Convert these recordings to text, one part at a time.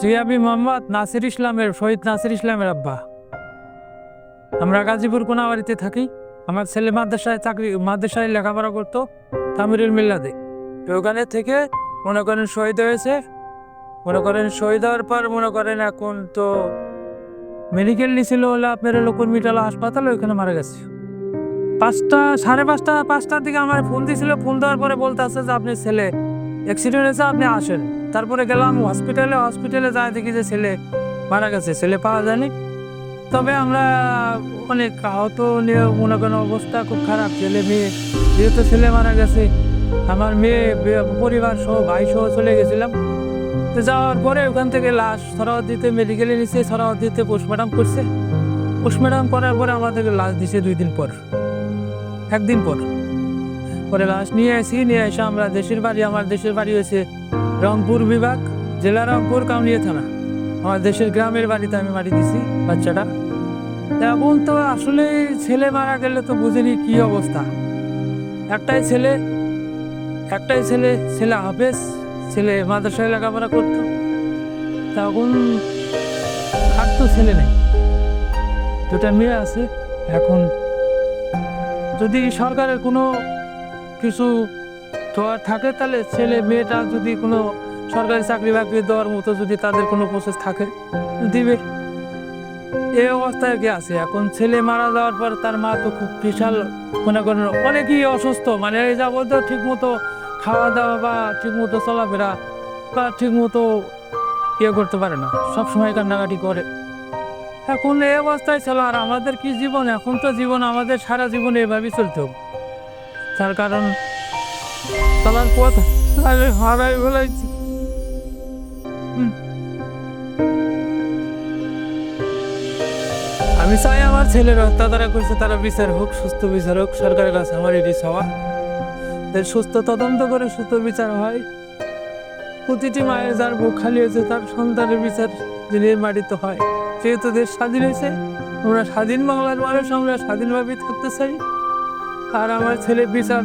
জি আমি মোহাম্মদ নাসির ইসলামের শহীদ নাসির ইসলামের আব্বা। আমরা গাজীপুর কোনাবাড়িতে থাকি। আমার ছেলে মাদ্রাসায় লেখাপড়া করতো তামিরুল মিল্লাতে। তো ওখানে থেকে মনে করেন শহীদ হয়েছে। মনে করেন শহীদ হওয়ার পর মনে করেন এখন তো মেডিকেল নিয়েছিল হলে আপনার হলো কর্মীটালা হাসপাতাল, ওইখানে মারা গেছে 5টা, 5:30টার দিকে আমার ফোন দিয়েছিল। ফোন দেওয়ার পরে বলতে আছে যে আপনার ছেলে অ্যাক্সিডেন্ট হয়েছে, আপনি আসেন। তারপরে গেলাম হসপিটালে যাই দেখি যে ছেলে মারা গেছে, ছেলে পাওয়া যায়নি। তবে আমরা অনেক আহত নিয়ে মনে করেন অবস্থা খুব খারাপ। ছেলে মেয়ে, যেহেতু ছেলে মারা গেছে, আমার মেয়ে পরিবার সহ ভাই সহ চলে গেছিলাম। তো যাওয়ার পরে ওখান থেকে লাশ সরাওয়ার্দীতে মেডিকেলে নিচ্ছে, সরাওয়ার্দীতে পোস্টমর্টম করছে। পোস্টমর্টম করার পরে আমাদেরকে লাশ দিছে 2 দিন পর, 1 দিন পর। পরে লাশ নিয়ে এসে আমরা আমার দেশের বাড়ি হয়েছে রংপুর বিভাগ, জেলা রংপুর, কাউনিয়া থানা। আমার দেশের গ্রামের বাড়িতে আমি মারি দিছি বাচ্চাটা। এখন তো আসলে ছেলে মারা গেলে তো বুঝিনি কি অবস্থা। একটাই ছেলে, ছেলে হাফেজ, ছেলে মাদ্রাসায় লেখাপড়া করতো। তখন আর তো ছেলে নেই, 2টা মেয়ে আছে। এখন যদি সরকারের কোনো কিছু দেওয়ার থাকে, তাহলে ছেলে মেয়েটা যদি কোনো সরকারি চাকরি বাকরি দেওয়ার মতো যদি তাদের কোনো প্রসেস থাকে দিবে। এই অবস্থায় কি আছে। এখন ছেলে মারা যাওয়ার পর তার মা তো খুব বিশাল, মনে করেন অনেকই অসুস্থ, মানে এই যাবত ঠিক মতো খাওয়া দাওয়া বা ঠিক মতো চলাফেরা বা ঠিক মতো করতে পারে না, সবসময় কান্নাকাটি করে। এখন এই অবস্থায় ছিল, আর আমাদের কি জীবন। এখন তো জীবন আমাদের সারা জীবন এভাবেই চলতে হবে। তার কারণ চলার পথ আমি হারাই ফেলাইছি। আমি চাই আমার ছেলের হত্যা তারা করছে তারা বিচার হোক, সুস্থ বিচার হোক। সরকারের কাছে আমার এটি চাওয়া, সুস্থ তদন্ত করে সুস্থ বিচার হয়। প্রতিটি মায়ের যার বুক খালি হয়েছে তার সন্তানের বিচার দিনের মাটিতে হয়। যেহেতু দেশ স্বাধীন হয়েছে, আমরা স্বাধীন বাংলার মানুষ, আমরা স্বাধীনভাবে থাকতে চাই। আর আমার ছেলে বিচার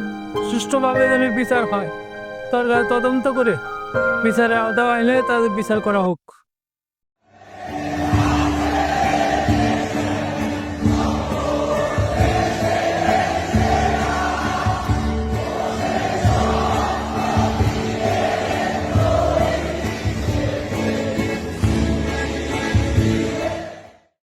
সুষ্ঠুভাবে যেন বিচার হয়, সরকার তদন্ত করে বিচারের আওতা আইনে তাদের বিচার করা হোক।